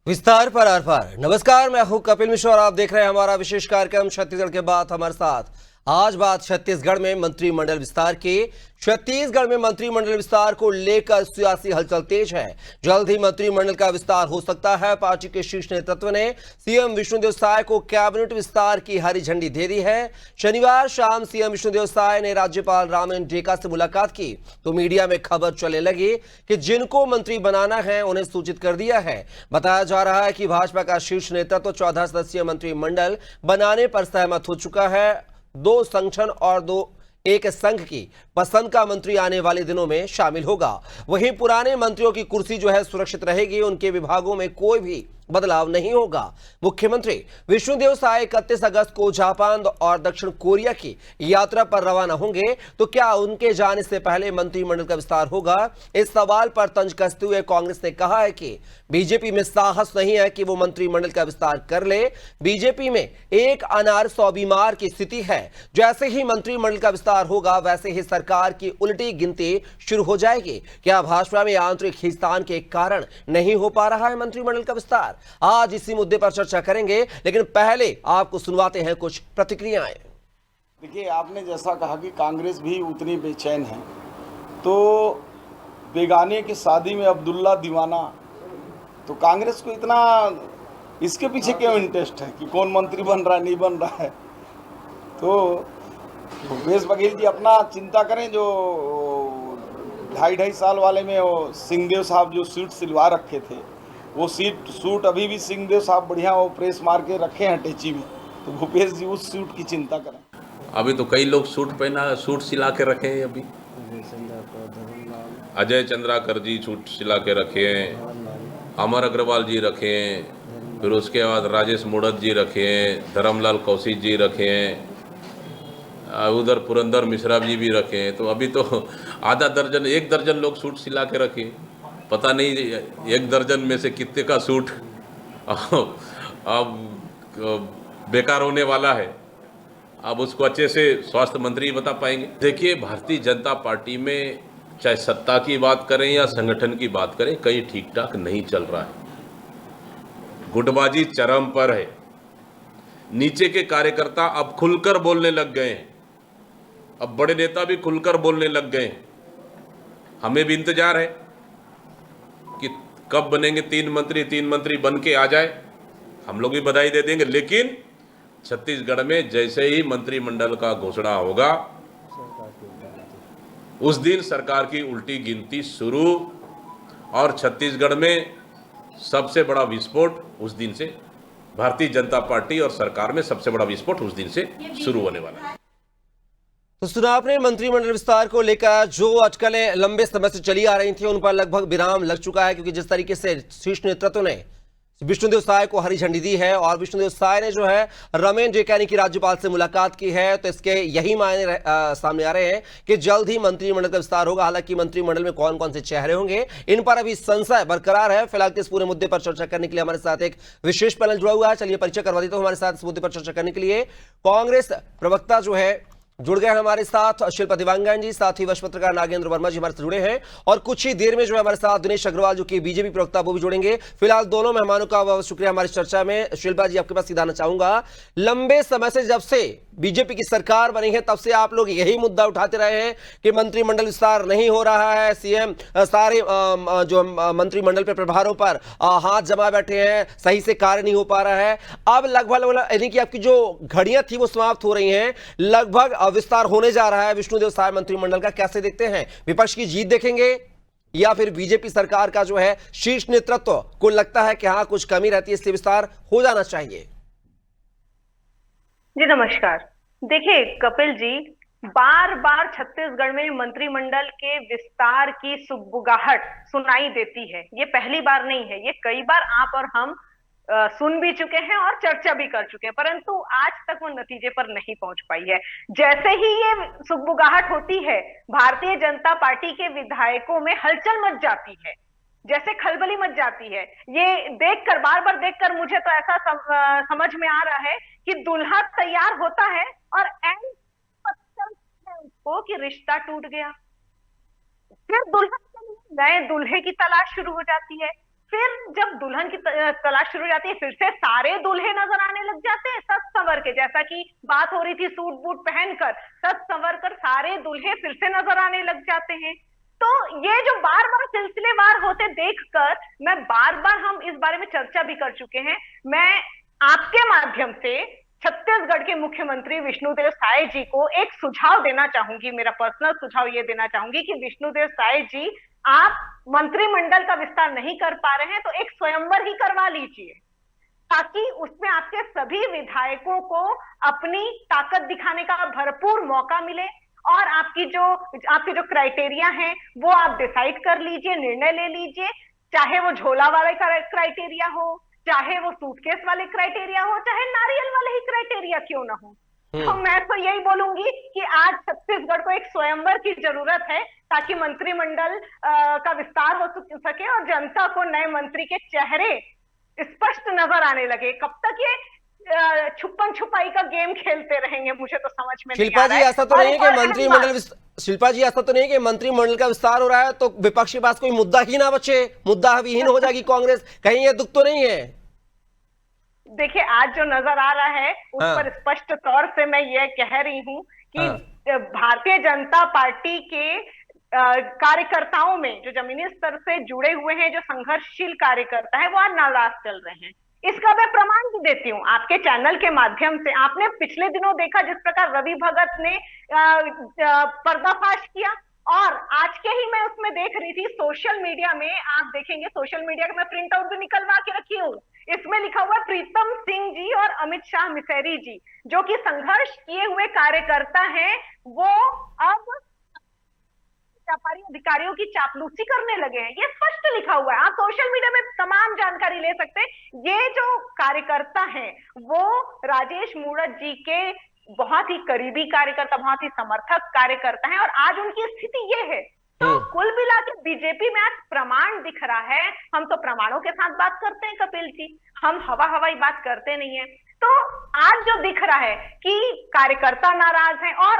विस्तार पर आर पार। नमस्कार, मैं हूं कपिल मिश्रा और आप देख रहे हैं हमारा विशेष कार्यक्रम छत्तीसगढ़ के बात हमारे साथ। आज बात छत्तीसगढ़ में मंत्रिमंडल विस्तार की। छत्तीसगढ़ में मंत्रिमंडल विस्तार को लेकर सियासी हलचल तेज है। जल्द ही मंत्रिमंडल का विस्तार हो सकता है। पार्टी के शीर्ष नेतृत्व ने सीएम विष्णुदेव साय को कैबिनेट विस्तार की हरी झंडी दे दी है। शनिवार शाम सीएम विष्णुदेव साय ने राज्यपाल रामेन डेका से मुलाकात की तो मीडिया में खबर चलने लगी कि जिनको मंत्री बनाना है उन्हें सूचित कर दिया है। बताया जा रहा है कि भाजपा का शीर्ष नेतृत्व 14 सदस्यीय मंत्रिमंडल बनाने पर सहमत हो चुका है। 2 संगठन और एक संघ की पसंद का मंत्री आने वाले दिनों में शामिल होगा। वहीं पुराने मंत्रियों की कुर्सी जो है सुरक्षित रहेगी, उनके विभागों में कोई भी बदलाव नहीं होगा। मुख्यमंत्री विष्णुदेव साय 31 अगस्त को जापान और दक्षिण कोरिया की यात्रा पर रवाना होंगे, तो क्या उनके जाने से पहले मंत्रिमंडल का विस्तार होगा? इस सवाल पर तंज कसते हुए कांग्रेस ने कहा है कि बीजेपी में साहस नहीं है कि वो मंत्रिमंडल का विस्तार कर ले। बीजेपी में एक अनार 100 बीमार की स्थिति है। जैसे ही मंत्रिमंडल का विस्तार होगा वैसे ही सरकार की उल्टी गिनती शुरू हो जाएगी। क्या भाजपा में आंतरिक खींचतान के कारण नहीं हो पा रहा है मंत्रिमंडल का विस्तार? आज इसी मुद्दे पर चर्चा करेंगे, लेकिन पहले आपको सुनवाते हैं कुछ प्रतिक्रियाएं। देखिए, आपने जैसा कहा कि कांग्रेस भी उतनी बेचैन है, तो बेगाने की शादी में अब्दुल्ला दीवाना, तो कांग्रेस को इतना इसके पीछे क्यों इंटरेस्ट है कि कौन मंत्री बन रहा है नहीं बन रहा है? तो भूपेश बघेल जी अपना चिंता करें। जो 2.5 साल वाले में वो सिंहदेव साहब जो सूट सिलवा रखे थे, वो सूट अभी भी सिंहदेव साहब बढ़िया वो प्रेस मार के रखे हैं टेची में, तो भूपेश जी उस सूट की चिंता करें। अभी तो कई लोग सूट सिला के रखे हैं। अभी अजय चंद्राकर जी सूट सिला के रखे हैं, अमर अग्रवाल जी रखे हैं, फिर उसके बाद राजेश मोड़त जी रखे हैं, धर्मलाल कौशिक जी रखे हैं, उधर पुरंदर मिश्रा जी भी रखे हैं। तो अभी तो आधा दर्जन 1 दर्जन लोग सूट सिला के रखे हैं। पता नहीं 1 दर्जन में से कितने का सूट अब बेकार होने वाला है। अब उसको अच्छे से स्वास्थ्य मंत्री बता पाएंगे। देखिए, भारतीय जनता पार्टी में चाहे सत्ता की बात करें या संगठन की बात करें, कहीं ठीक ठाक नहीं चल रहा है। गुटबाजी चरम पर है। नीचे के कार्यकर्ता अब खुलकर बोलने लग गए हैं। अब बड़े नेता भी खुलकर बोलने लग गए हैं। हमें भी इंतजार है कि कब बनेंगे 3 मंत्री बन के आ जाए, हम लोग भी बधाई दे देंगे। लेकिन छत्तीसगढ़ में जैसे ही मंत्रिमंडल का घोषणा होगा, उस दिन सरकार की उल्टी गिनती शुरू, और छत्तीसगढ़ में सबसे बड़ा विस्फोट उस दिन से, भारतीय जनता पार्टी और सरकार में सबसे बड़ा विस्फोट उस दिन से शुरू होने वाला है। तो सुना आपने मंत्रिमंडल विस्तार को लेकर जो अटकलें लंबे समय से चली आ रही थी, उन पर लगभग विराम लग चुका है, क्योंकि जिस तरीके से शीर्ष नेतृत्व ने विष्णुदेव साय को हरी झंडी दी है और विष्णुदेव साय ने जो है रामेन डेका की राज्यपाल से मुलाकात की है, तो इसके यही मायने सामने आ रहे हैं कि जल्द ही मंत्रिमंडल का विस्तार होगा। हालांकि मंत्रिमंडल में कौन कौन से चेहरे होंगे, इन पर अभी संशय बरकरार है। फिलहाल इस पूरे मुद्दे पर चर्चा करने के लिए हमारे साथ एक विशेष पैनल जुड़ा हुआ है। चलिए परिचय करवा देता हूं। हमारे साथ इस मुद्दे पर चर्चा करने के लिए कांग्रेस प्रवक्ता जो है जुड़ गए हमारे साथ, शिल्पा दिवांगन जी, साथ ही वरिष्ठ पत्रकार नागेंद्र वर्मा जी हमारे साथ जुड़े हैं, और कुछ ही देर में जो है हमारे साथ दिनेश अग्रवाल जो कि बीजेपी प्रवक्ता, वो भी जुड़ेंगे। फिलहाल दोनों मेहमानों का बहुत शुक्रिया हमारी चर्चा में। शिल्पा जी, आपके पास सीधा आना चाहूंगा। लंबे समय से जब से बीजेपी की सरकार बनी है तब से आप लोग यही मुद्दा उठाते रहे हैं कि मंत्रिमंडल विस्तार नहीं हो रहा है, सीएम सारे जो मंत्रिमंडल पे प्रभारों पर हाथ जमा बैठे हैं, सही से कार्य नहीं हो पा रहा है। अब लगभग यानी कि आपकी जो घड़ियां थी वो समाप्त हो रही हैं, लगभग विस्तार होने जा रहा है विष्णुदेव साय मंत्रिमंडल का। कैसे देखते हैं? विपक्ष की जीत देखेंगे या फिर बीजेपी सरकार का जो है शीर्ष नेतृत्व को लगता है कि हाँ कुछ कमी रहती है, इसलिए विस्तार हो जाना चाहिए? जी नमस्कार। देखिए कपिल जी, बार बार छत्तीसगढ़ में मंत्रिमंडल के विस्तार की सुगबुगाहट सुनाई देती है। ये पहली बार नहीं है, ये कई बार आप और हम सुन भी चुके हैं और चर्चा भी कर चुके हैं, परंतु आज तक वो नतीजे पर नहीं पहुंच पाई है। जैसे ही ये सुगबुगाहट होती है, भारतीय जनता पार्टी के विधायकों में हलचल मच जाती है, जैसे खलबली मच जाती है। ये देखकर, बार बार देखकर मुझे तो ऐसा समझ में आ रहा है कि दूल्हा तैयार होता है और एंड उसको कि रिश्ता टूट गया। फिर दुल्हन के लिए नए दूल्हे की तलाश शुरू हो जाती है। फिर जब दुल्हन की तलाश शुरू हो जाती है, फिर से सारे दूल्हे नजर आने लग जाते हैं सज संवर के, जैसा कि बात हो रही थी सूट बूट पहनकर सज संवर कर सारे दूल्हे फिर से नजर आने लग जाते हैं। तो ये जो बार बार सिलसिलेवार होते देखकर मैं बार बार, हम इस बारे में चर्चा भी कर चुके हैं, मैं आपके माध्यम से छत्तीसगढ़ के मुख्यमंत्री विष्णुदेव साय जी को एक सुझाव देना चाहूंगी। मेरा पर्सनल सुझाव ये देना चाहूंगी कि विष्णुदेव साय जी, आप मंत्रिमंडल का विस्तार नहीं कर पा रहे हैं तो एक स्वयंवर ही करवा लीजिए, ताकि उसमें आपके सभी विधायकों को अपनी ताकत दिखाने का भरपूर मौका मिले और आपके जो क्राइटेरिया हैं वो आप डिसाइड कर लीजिए, निर्णय ले लीजिए, चाहे वो झोला वाला क्राइटेरिया हो, चाहे वो सूटकेस वाले क्राइटेरिया हो, चाहे नारियल वाले ही क्राइटेरिया क्यों ना हो। तो मैं तो यही बोलूंगी कि आज छत्तीसगढ़ को एक स्वयंवर की जरूरत है, ताकि मंत्रिमंडल का विस्तार हो सके और जनता को नए मंत्री के चेहरे स्पष्ट नजर आने लगे। कब तक ये छुपन छुपाई का गेम खेलते रहेंगे, मुझे तो समझ में नहीं आ रहा है। शिल्पा जी, ऐसा तो नहीं है कि मंत्रिमंडल का विस्तार हो रहा है तो विपक्ष के पास कोई मुद्दा ही ना बचे, मुद्दा विहीन हो जाएगी कांग्रेस, कहीं ये दुख तो नहीं है? देखिए, आज जो नजर आ रहा है उस पर स्पष्ट तौर से मैं ये कह रही हूं कि भारतीय जनता पार्टी के कार्यकर्ताओं में, जो जमीनी स्तर से जुड़े हुए हैं, जो संघर्षशील कार्यकर्ता है, वो आज नाराज चल रहे हैं। इसका मैं प्रमाण भी देती हूँ आपके चैनल के माध्यम से। आपने पिछले दिनों देखा जिस प्रकार रवि भगत ने पर्दाफाश किया, और आज के ही मैं उसमें देख रही थी सोशल मीडिया में, आप देखेंगे सोशल मीडिया का मैं प्रिंट आउट भी निकलवा के रखी हूँ, इसमें लिखा हुआ प्रीतम सिंह जी और अमित शाह मिसेरी जी, जो कि संघर्ष किए हुए कार्यकर्ता हैं, वो अब व्यापारी अधिकारियों की चापलूसी करने लगे हैं। ये स्पष्ट लिखा हुआ है, आप सोशल मीडिया में तमाम जानकारी ले सकते हैं। ये जो कार्यकर्ता हैं वो राजेश मूणत जी के बहुत ही करीबी कार्यकर्ता, बहुत ही समर्थक कार्यकर्ता हैं, और आज उनकी स्थिति ये है। तो कुल मिला के बीजेपी में आज प्रमाण दिख रहा है। हम तो प्रमाणों के साथ बात करते हैं कपिल जी, हम हवाई बात करते नहीं है। तो आज जो दिख रहा है कि कार्यकर्ता नाराज हैं, और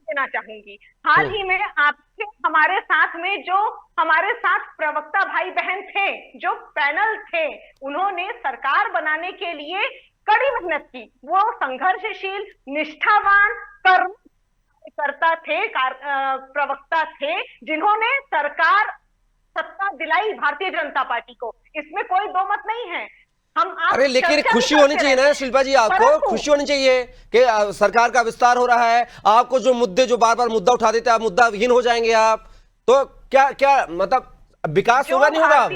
देना चाहूंगी, हाल ही में आपके हमारे साथ में जो हमारे साथ प्रवक्ता भाई बहन थे, जो पैनल थे, उन्होंने सरकार बनाने के लिए कड़ी मेहनत की। वो संघर्षशील, निष्ठावान कार्यकर्ता थे, प्रवक्ता थे, जिन्होंने सरकार सत्ता दिलाई भारतीय जनता पार्टी को, इसमें कोई दो मत नहीं है। अरे लेकिन खुशी होनी चाहिए ना शिल्पा जी, आपको खुशी होनी चाहिए कि सरकार का विस्तार हो रहा है। आपको जो मुद्दे, जो बार बार मुद्दा उठा देते हैं, आप मुद्दा विहीन हो जाएंगे आप, तो क्या क्या मतलब विकास होगा नहीं होगा?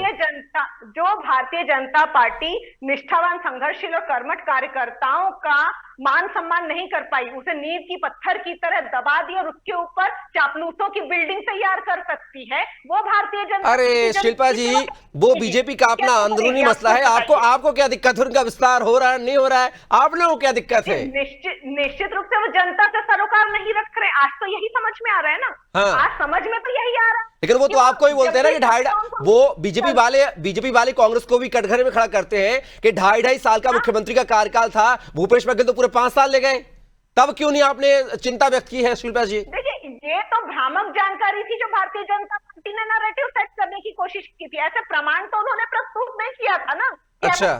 जो भारतीय जनता पार्टी निष्ठावान, संघर्षशील और कर्मठ कार्यकर्ताओं का मान सम्मान नहीं कर पाई, उसे नींव की पत्थर की तरह दबा दी और उसके ऊपर चापलूसों की बिल्डिंग तैयार कर सकती है, वो भारतीय जनता। अरे शिल्पा जी, वो बीजेपी का अपना अंदरूनी मसला है। आपको क्या दिक्कत है? उनका विस्तार हो रहा है, नहीं हो रहा है, आप लोगों को क्या दिक्कत है? निश्चित रूप से वो जनता से सरोकार नहीं रख रहे। आज तो यही समझ में आ रहा है ना। आज समझ में तो यही आ रहा है। लेकिन वो तो आपको ही बोलते हैं ना कि वो बीजेपी वाले कांग्रेस को भी कटघरे में खड़ा करते हैं कि 2.5 साल का मुख्यमंत्री का कार्यकाल था, भूपेश बघेल तो पूरे 5 साल ले गए, तब क्यों नहीं आपने चिंता व्यक्त की है शिल्पा जी? देखिए, ये तो भ्रामक जानकारी थी जो भारतीय जनता पार्टी ने नैरेटिव सेट करने की कोशिश की थी। ऐसे प्रमाण तो उन्होंने प्रस्तुत नहीं किया था ना। अच्छा,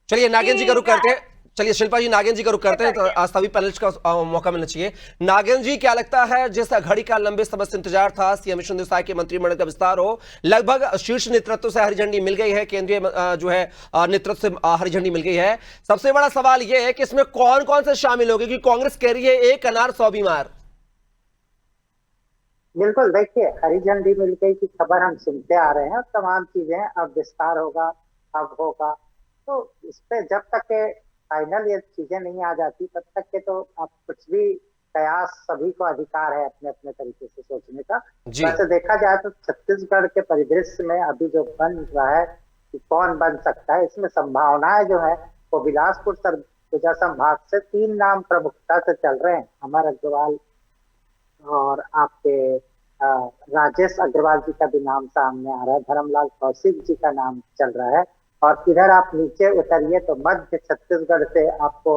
चलिए नागेंद्र जी का रुख करते हैं। चलिए शिल्पा जी, नागेंद्र जी का रुख करते हैं, तो आज सभी पैनलिस्ट का मौका मिलना चाहिए। नागेंद्र जी, क्या लगता है, जिस घड़ी का लंबे समय से इंतजार था सीएम विष्णुदेव साय के मंत्रिमंडल का विस्तार हो, लगभग शीर्ष नेतृत्व से हरी झंडी मिल गई है, केंद्रीय जो है नेतृत्व से हरी झंडी मिल गई है। सबसे बड़ा सवाल यह है कि इसमें कौन कौन से शामिल होंगे, क्योंकि कांग्रेस कह रही है 1 अनार 100 बीमार। बिल्कुल, देखिए, हरी झंडी मिल गई की खबर हम सुनते आ रहे हैं, तमाम चीजें, अब विस्तार होगा, अब होगा, तो इस पे जब तक फाइनल ये चीजें नहीं आ जाती तब तक के तो आप कुछ भी कयास, सभी को अधिकार है अपने अपने तरीके से सोचने का। वैसे देखा जाए तो छत्तीसगढ़ के परिदृश्य में अभी जो बन रहा है कि कौन बन सकता है, इसमें संभावनाएं जो है वो बिलासपुर सरगुजा संभाग से 3 नाम प्रमुखता से चल रहे हैं। अमर अग्रवाल और आपके राजेश अग्रवाल जी का भी नाम सामने आ रहा है, धर्मलाल कौशिक जी का नाम चल रहा है, और इधर आप नीचे उतरिए तो मध्य छत्तीसगढ़ से आपको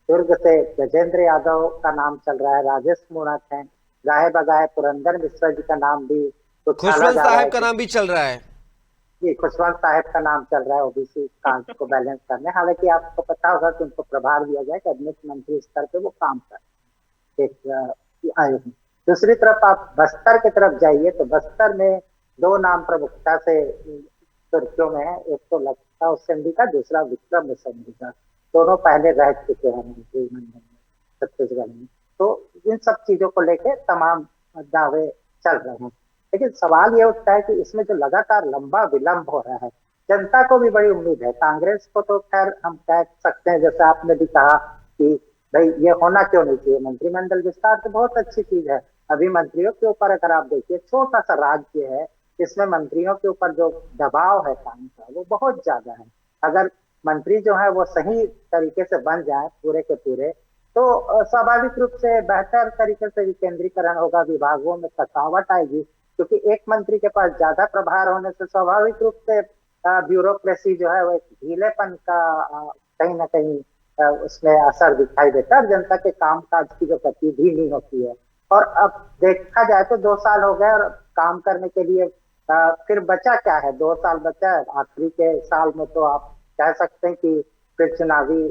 दुर्ग से गजेंद्र यादव का नाम चल रहा है, राजेश मूणत है, गाहे बगाहे पुरंदर मिश्रा जी का नाम भी खुशवंत साहब का नाम भी चल रहा है। जी, खुशवंत साहब का नाम चल रहा है ओबीसी कास्ट को बैलेंस करने। हालांकि आपको पता होगा कि उनको प्रभार दिया जाए, कैबिनेट मंत्री स्तर पे वो काम कर एक आयोग में। दूसरी तरफ आप बस्तर की तरफ जाइए तो बस्तर में दो नाम प्रमुखता से सुर्खियों में है। एक तो लता उसेंडी का, दूसरा विक्रम उसेंडी का। दोनों पहले रह चुके हैं मंत्रिमंडल में छत्तीसगढ़ में। तो इन सब चीजों को लेके तमाम दावे चल रहे हैं, लेकिन सवाल ये उठता है कि इसमें जो लगातार लंबा विलंब हो रहा है, जनता को भी बड़ी उम्मीद है। कांग्रेस को तो खैर हम कह सकते हैं, जैसे आपने भी कहा कि भाई ये होना क्यों नहीं चाहिए, मंत्रिमंडल विस्तार तो बहुत अच्छी चीज है। अभी मंत्रियों के ऊपर अगर आप देखिए, छोटा सा राज्य है, इसमें मंत्रियों के ऊपर जो दबाव है काम का वो बहुत ज्यादा है। अगर मंत्री जो है वो सही तरीके से बन जाए पूरे के पूरे, तो स्वाभाविक रूप से बेहतर तरीके से विकेंद्रीकरण होगा, विभागों में थकावट आएगी, क्योंकि एक मंत्री के पास ज्यादा प्रभार होने से स्वाभाविक रूप से ब्यूरोक्रेसी जो है वो एक ढीलेपन का कहीं ना कहीं उसमें असर दिखाई देता है, और जनता के कामकाज की जो गति धीमी होती है। और अब देखा जाए तो 2 साल हो गए और काम करने के लिए फिर बचा क्या है, 2 साल बचा है। आखिरी के साल में तो आप कह सकते हैं कि फिर चुनावी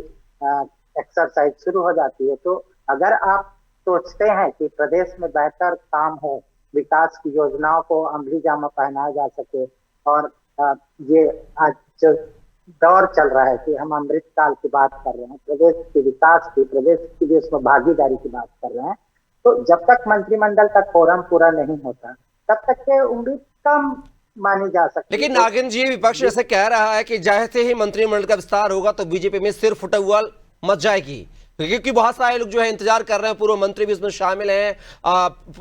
एक्सरसाइज शुरू हो जाती है। तो अगर आप सोचते हैं कि प्रदेश में बेहतर काम हो, विकास की योजनाओं को अमली जामा पहनाया जा सके, और ये आज जो दौर चल रहा है कि हम अमृतकाल की बात कर रहे हैं, प्रदेश के विकास की, प्रदेश की भी उसमें भागीदारी की बात कर रहे हैं, तो जब तक मंत्रिमंडल का कोरम पूरा नहीं होता तब तक के उम्मीद कम मानी जा सकती है। लेकिन नागिन जी, विपक्ष ऐसे कह रहा है कि जैसे ही मंत्रिमंडल का विस्तार होगा तो बीजेपी में सिर फुटवाल मच जाएगी, क्योंकि बहुत सारे लोग जो है इंतजार कर रहे हैं। पूर्व मंत्री भी उसमें शामिल हैं,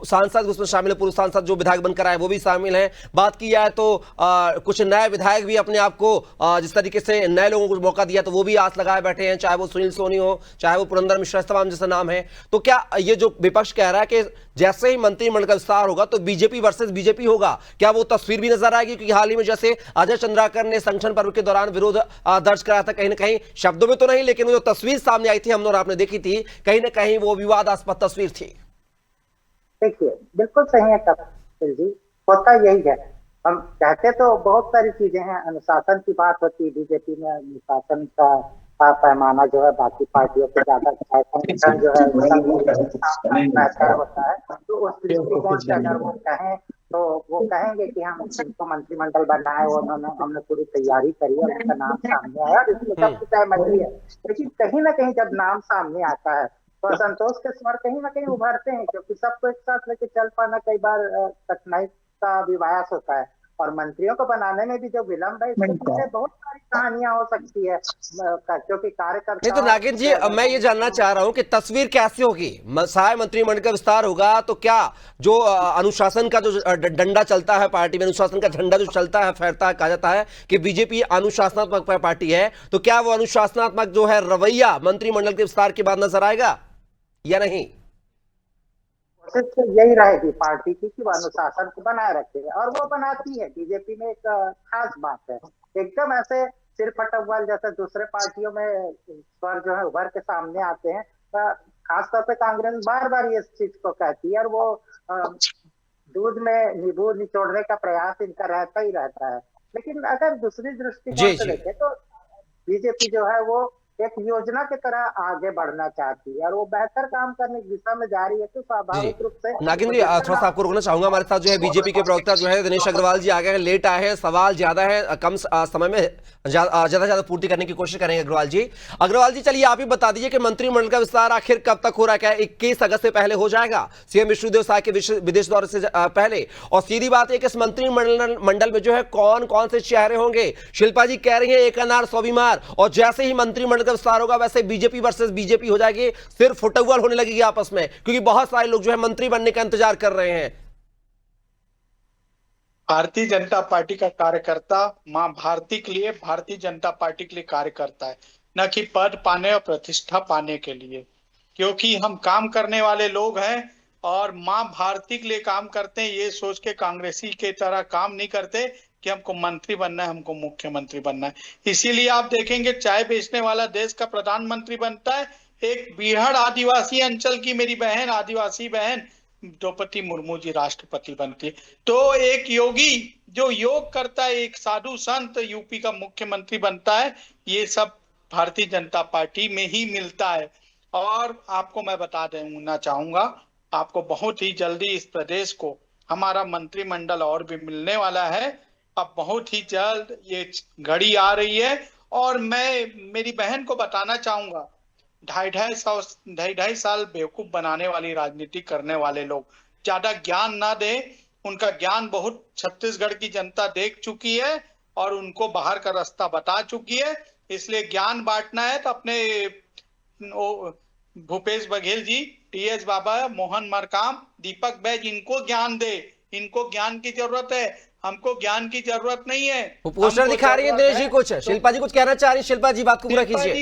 सांसद उसमें शामिल है, पूर्व सांसद जो विधायक बनकर आए वो भी शामिल हैं। बात की जाए तो कुछ नए विधायक भी अपने आप को जिस तरीके से नए लोगों को मौका दिया तो वो भी आस लगाए बैठे हैं, चाहे वो सुनील सोनी हो, चाहे वो पुरंदर मिश्रा, तमाम जैसा नाम है। तो क्या ये जो विपक्ष कह रहा है कि जैसे ही मंत्रिमंडल का विस्तार होगा तो बीजेपी वर्सेस बीजेपी होगा, क्या वो तस्वीर भी नजर आएगी? क्योंकि हाल ही में जैसे अजय चंद्राकर ने संगठन पर्व के दौरान विरोध दर्ज कराया था, कहीं ना कहीं शब्दों में तो नहीं, लेकिन वो जो तस्वीर सामने आई थी हमने और आपने देखी थी, कहीं ना कहीं वो विवादास्पद तस्वीर थी। देखिए, बिल्कुल सही है कपिल जी, होता यही है। हम कहते तो बहुत सारी चीजें हैं, अनुशासन की बात होती है बीजेपी में, अनुशासन का पैमाना जो है बाकी पार्टियों से ज्यादा संगठन जो है बेहतर होता है। तो उस दृष्टिकोण से अगर वो कहें तो वो कहेंगे कि हम जिनको मंत्रिमंडल बनाए उन्होंने, हमने पूरी तैयारी करी और उनका नाम सामने आया और इसमें सब सहमति है। लेकिन कहीं ना कहीं जब नाम सामने आता है तो असंतोष के स्वर कहीं ना कहीं उभरते हैं, क्योंकि सबको एक साथ लेके चल पाना कई बार कठिनाई का विवास होता है। और मंत्रियों को बनाने में भी जो विलंब है, इसके पीछे बहुत सारी कहानियां हो सकती है, क्योंकि कार्यकर्ता। नहीं तो नागिन जी, मैं ये जानना चाह रहा हूं कि तस्वीर कैसी होगी? सहाय मंत्रिमंडल का विस्तार होगा तो क्या जो अनुशासन का जो डंडा चलता है पार्टी में, अनुशासन का झंडा जो चलता है, फहरता है, कहा जाता है कि बीजेपी अनुशासनात्मक पार्टी है, तो क्या वो अनुशासनात्मक जो है रवैया मंत्रिमंडल के विस्तार के बाद नजर आएगा या नहीं? कोशिश तो यही रहेगी पार्टी की कि वो अनुशासन को बनाए रखे, और वो बनाती है। बीजेपी में एक खास बात है, एकदम ऐसे सिर फटवाल जैसे दूसरे पार्टियों में स्वर जो है उभर के सामने आते हैं। खासतौर पे कांग्रेस बार बार ये चीज को कहती है, और वो दूध में नींबू निचोड़ने का प्रयास इनका रहता ही रहता है। लेकिन अगर दूसरी दृष्टिकोण से देखें तो बीजेपी जो है वो एक योजना की तरह आगे बढ़ना चाहती है, और वो बेहतर काम करने की दिशा में जा रही है। तो स्वाभाविक रूप से नागिन जी, थोड़ा सा आपको रोकना चाहूंगा। हमारे साथ जो है बीजेपी के प्रवक्ता जो है दिनेश अग्रवाल जी आ गए हैं, लेट आए हैं, सवाल ज्यादा है, कम समय में ज्यादा पूर्ति करने की कोशिश करेंगे। अग्रवाल जी चलिए आप ही बता दीजिए कि मंत्रिमंडल का विस्तार आखिर कब तक हो रहा है? क्या 21 अगस्त से पहले हो जाएगा, सीएम विष्णुदेव साय के विदेश दौरे से पहले? और सीधी बात है कि इस मंत्रिमंडल में जो है कौन कौन से चेहरे होंगे? शिल्पा जी कह रही है एक अनार सौ बीमार, और जैसे ही मंत्रिमंडल का विस्तार होगा वैसे बीजेपी वर्सेस बीजेपी हो जाएगी, सिर्फ फुटबॉल होने लगेगी आपस में, क्योंकि बहुत सारे लोग जो है मंत्री बनने का इंतजार कर रहे हैं। भारतीय जनता पार्टी का कार्यकर्ता मां भारती के लिए, भारतीय जनता पार्टी के लिए कार्य करता है, न कि पद पाने और प्रतिष्ठा पाने के लिए, क्योंकि हम काम करने वाले लोग हैं और मां भारती के लिए काम करते हैं। ये सोच के कांग्रेसी के तरह काम नहीं करते कि हमको मंत्री बनना है, हमको मुख्यमंत्री बनना है। इसीलिए आप देखेंगे चाय बेचने वाला देश का प्रधानमंत्री बनता है, एक बीहड़ आदिवासी अंचल की मेरी बहन, आदिवासी बहन द्रौपदी मुर्मू जी राष्ट्रपति बनती है। तो एक योगी जो योग करता है, एक साधु संत यूपी का मुख्यमंत्री बनता है, ये सब भारतीय जनता पार्टी में ही मिलता है। और आपको मैं बता देना चाहूंगा, आपको बहुत ही जल्दी इस प्रदेश को हमारा मंत्रिमंडल और भी मिलने वाला है। अब बहुत ही जल्द ये घड़ी आ रही है। और मैं मेरी बहन को बताना चाहूंगा, ढाई साल बेवकूफ बनाने वाली राजनीति करने वाले लोग ज्यादा ज्ञान ना दें। उनका ज्ञान बहुत छत्तीसगढ़ की जनता देख चुकी है और उनको बाहर का रास्ता बता चुकी है। इसलिए ज्ञान बांटना है तो अपने भूपेश बघेल जी, टीएस बाबा, मोहन मरकाम, दीपक बैज, इनको ज्ञान दे। इनको ज्ञान की जरूरत है, हमको ज्ञान की जरूरत नहीं है। वो पोस्टर दिखा रही है दिनेश जी, कुछ शिल्पा जी कुछ कहना चाह रही है। शिल्पा जी बात को पूरा कीजिए।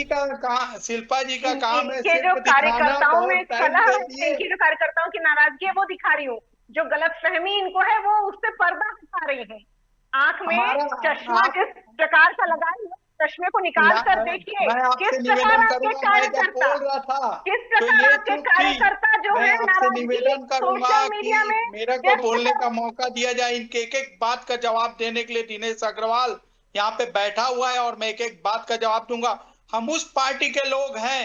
शिल्पा जी का काम है इनके जो कार्यकर्ताओं में कलह है, इनकी जो कार्यकर्ताओं की नाराजगी है वो दिखा रही हूँ। जो गलतफहमी इनको है वो उससे पर्दा हटा रही है। आंख में चश्मा किस प्रकार का लगा है, चश्मे को निकाल कर देखिए किस प्रकार आपके कार्यकर्ता, किस प्रकार आपके कार्यकर्ता जो है निवेदन करूंगा कि मेरे को बोलने का मौका दिया जाए। इनके एक एक बात का जवाब देने के लिए दिनेश अग्रवाल यहाँ पे बैठा हुआ है और मैं एक एक बात का जवाब दूंगा। हम उस पार्टी के लोग हैं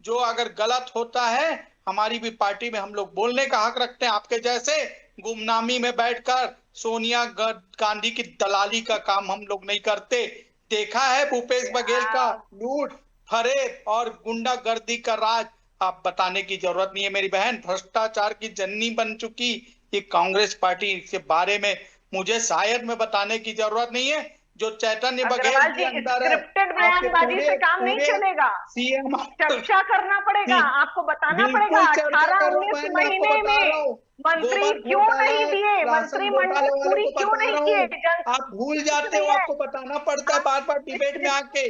जो अगर गलत होता है हमारी भी पार्टी में हम लोग बोलने का हक रखते हैं। आपके जैसे गुमनामी में बैठकर सोनिया गांधी की दलाली का काम हम लोग नहीं करते। देखा है भूपेश बघेल का लूट फरेब और गुंडागर्दी का राज, आप बताने की जरूरत नहीं है मेरी बहन। भ्रष्टाचार की जननी बन चुकी ये कांग्रेस पार्टी के बारे में मुझे शायद में बताने की जरूरत नहीं है। जो चैतन्य बघेल के अंदर है, स्क्रिप्टेड बयानबाजी से काम नहीं चलेगा, सीएम चर्चा करना पड़ेगा, आपको बताना पड़ेगा। 18-19 महीने में मंत्री क्यों नहीं दिए, मंत्रिमंडल पूरी क्यों नहीं किए, आप भूल जाते हो। आपको बताना पड़ता है बार बार डिबेट में आके।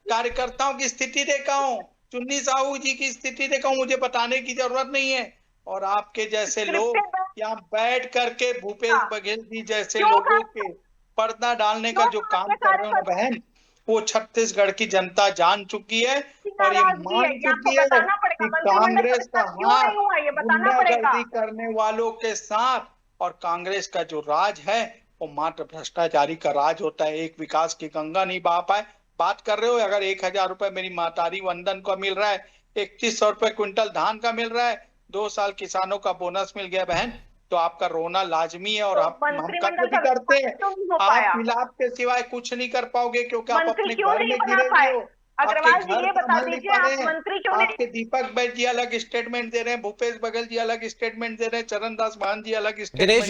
कार्यकर्ताओं की स्थिति देखा हूँ, चुन्नी साहू जी की स्थिति देखा हूँ, मुझे बताने की जरूरत नहीं है। और आपके जैसे लोग यहाँ बैठ करके भूपेश बघेल जी जैसे लोगों के पर्दा डालने का जो काम कर रहे हैं बहन, वो छत्तीसगढ़ की जनता जान चुकी है और ये मान चुकी है कि कांग्रेस का हाथ गुंडागर्दी करने वालों के साथ, और कांग्रेस का जो राज है वो मात्र भ्रष्टाचारी का राज होता है। एक विकास की गंगा नहीं बहा पाए। बात कर रहे हो अगर 1000 रुपए मेरी मातारी वंदन को मिल रहा है, 3100 रुपए क्विंटल धान का मिल रहा है, 2 साल किसानों का बोनस मिल गया बहन, तो आपका रोना लाजमी है। और आप हम कभी भी करते हैं, आप मिलाप के सिवाय कुछ नहीं कर पाओगे क्योंकि आप अपने घर में गिरे हुए हो। अग्रवाल जी ये बता दीजिए, आप मंत्री क्यों नहीं? आपके दीपक बैज जी अलग स्टेटमेंट दे रहे हैं, भूपेश बघेल जी अलग स्टेटमेंट दे रहे हैं, चरणदास महंत जी अलग दिनेश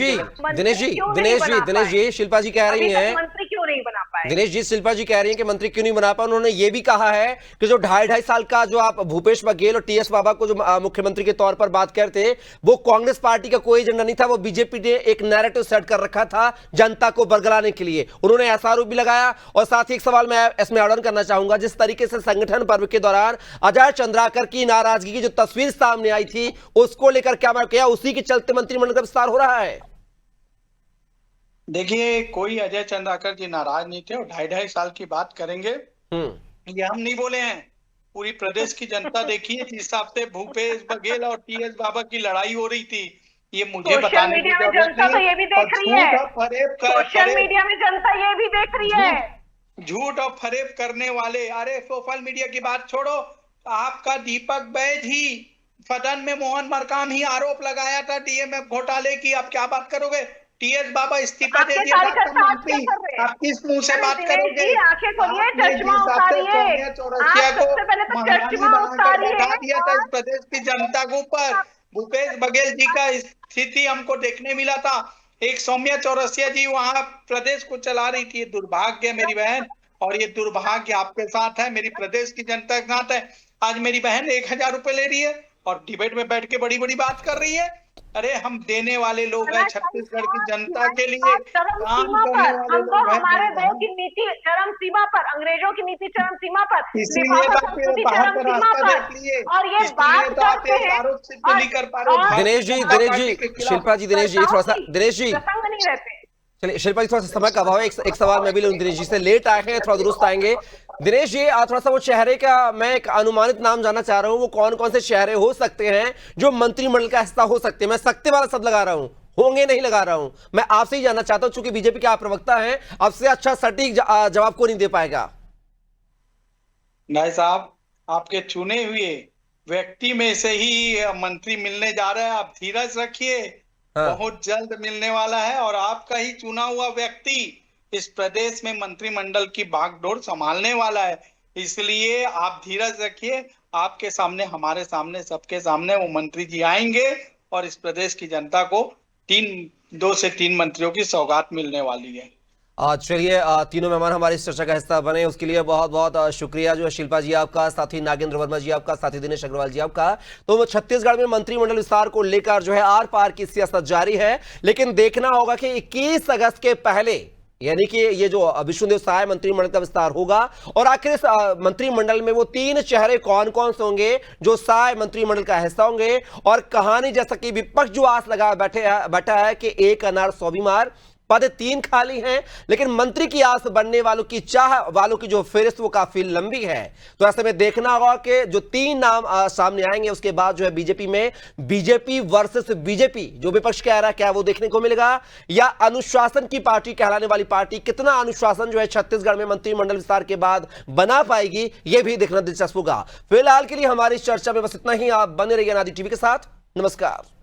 जी शिल्पा जी कह रही हैं मंत्री क्यों नहीं बना पाए। दिनेश जी शिल्पा जी कह रही हैं कि मंत्री क्यों नहीं बना पाए। उन्होंने ये भी कहा है कि जो 2.5 साल का जो आप भूपेश बघेल और टीएस बाबा को जो मुख्यमंत्री के तौर पर बात करते, वो कांग्रेस पार्टी का कोई एजेंडा नहीं था, वो बीजेपी ने एक नैरेटिव सेट कर रखा था जनता को बरगलाने के लिए। उन्होंने ऐसा आरोप भी लगाया। और साथ ही एक सवाल मैं इसमें ऐड ऑन करना चाहूंगा, जिस तरीके से संगठन पर्व के दौरान अजय चंद्राकर की नाराजगी की जो तस्वीर सामने आई थी, उसको लेकर क्या मैं क्या उसी के चलते मंत्रिमंडल का विस्तार हो रहा है? देखिए, कोई अजय चंद्राकर जी नाराज नहीं थे और 2.5 साल की बात करेंगे, ये हम नहीं बोले हैं। पूरी प्रदेश की जनता देखिए जिस हिसाब से भूपेश बघेल और टीएस बाबा की लड़ाई हो रही थी, ये मुझे बताने की जरूरत नहीं है। ये भी देख रही है, सोशल मीडिया में जनता ये भी देख रही है, झूठ और फरेब करने वाले। अरे सोशल मीडिया की बात छोड़ो, आपका दीपक बैज ही सदन में मोहन मरकाम ही आरोप लगाया था डीएमएफ घोटाले की। आप क्या बात करोगे? टीएस बाबा इस्तीफा दे दिया, आप किस मुंह से बात करोगे? सोनिया चौरसिया को महारानी बनाकर बैठा दिया था इस प्रदेश की जनता के ऊपर। भूपेश बघेल जी का स्थिति हमको देखने मिला था। एक सौम्या चौरसिया जी वहां प्रदेश को चला रही थी। ये दुर्भाग्य है मेरी बहन, और ये दुर्भाग्य आपके साथ है, मेरी प्रदेश की जनता के साथ है। आज मेरी बहन 1000 रुपए ले रही है और डिबेट में बैठ के बड़ी बड़ी बात कर रही है। अरे हम देने वाले लोग हैं, छत्तीसगढ़ की जनता के लिए काम करने वाले लोग हैं। हमारे देश की नीति चरम सीमा पर, अंग्रेजों की नीति चरम सीमा पर, इसलिए बाहर का रास्ता देख लिए, और ये बात करते हैं दिनेश जी शिल्पा जी, दिनेश जी थोड़ा सा, दिनेश जी चलिए शिल्पा जी, थोड़ा सा समय का अभाव है, एक सवाल मैं भी लूं दिनेश जी से, लेट आए हैं, थोड़ा दुरुस्त आएंगे। दिनेश जी, थोड़ा सा वो चेहरे का मैं एक अनुमानित नाम जानना चाह रहा हूं, वो कौन कौन से चेहरे हो सकते हैं जो मंत्रिमंडल का हिस्सा हो सकते हैं? मैं सकते वाला शब्द लगा रहा हूं, होंगे नहीं लगा रहा हूं। मैं आपसे ही जानना चाहता हूं, चूंकि बीजेपी के आप प्रवक्ता हैं, आपसे अच्छा सटीक जवाब को नहीं दे पाएगा। भाई साहब, आपके चुने हुए व्यक्ति में से ही मंत्री मिलने जा रहे हैं, आप धीरज रखिए। हाँ। बहुत जल्द मिलने वाला है और आपका ही चुना हुआ व्यक्ति इस प्रदेश में मंत्रिमंडल की बागडोर संभालने वाला है। इसलिए आप धीरज रखिए, आपके सामने, हमारे सामने, सबके सामने वो मंत्री जी आएंगे और इस प्रदेश की जनता को 2 से 3 मंत्रियों की सौगात मिलने वाली है। चलिए, तीनों मेहमान हमारी इस चर्चा का हिस्सा बने, उसके लिए बहुत बहुत शुक्रिया जो है शिल्पा जी आपका, साथ ही नागेंद्र वर्मा जी आपका, साथ ही दिनेश अग्रवाल जी आपका। तो छत्तीसगढ़ में मंत्रिमंडल विस्तार को लेकर जो है आर पार की सियासत जारी है, लेकिन देखना होगा कि 21 अगस्त के पहले, यानी कि ये जो विष्णुदेव साय मंत्रिमंडल का विस्तार होगा, और आखिर इस मंत्रिमंडल में वो 3 चेहरे कौन कौन से होंगे जो साय मंत्रिमंडल का हिस्सा होंगे। और कहानी जैसा कि विपक्ष जो आस लगा बैठा है कि एक अनार 100 बीमार, पद 3 खाली हैं, लेकिन मंत्री की आस बनने वालों की चाह वालों की जो फेहरिस्त वो काफी लंबी है। तो ऐसे में देखना होगा कि जो 3 नाम सामने आएंगे, उसके बाद जो है बीजेपी में बीजेपी वर्सेस बीजेपी जो विपक्ष कह रहा है, क्या वो देखने को मिलेगा, या अनुशासन की पार्टी कहलाने वाली पार्टी कितना अनुशासन जो है छत्तीसगढ़ में मंत्रिमंडल विस्तार के बाद बना पाएगी, यह भी देखना दिलचस्प होगा। फिलहाल के लिए हमारी चर्चा में बस इतना ही। आप बने रहिए अनादि टीवी के साथ। नमस्कार।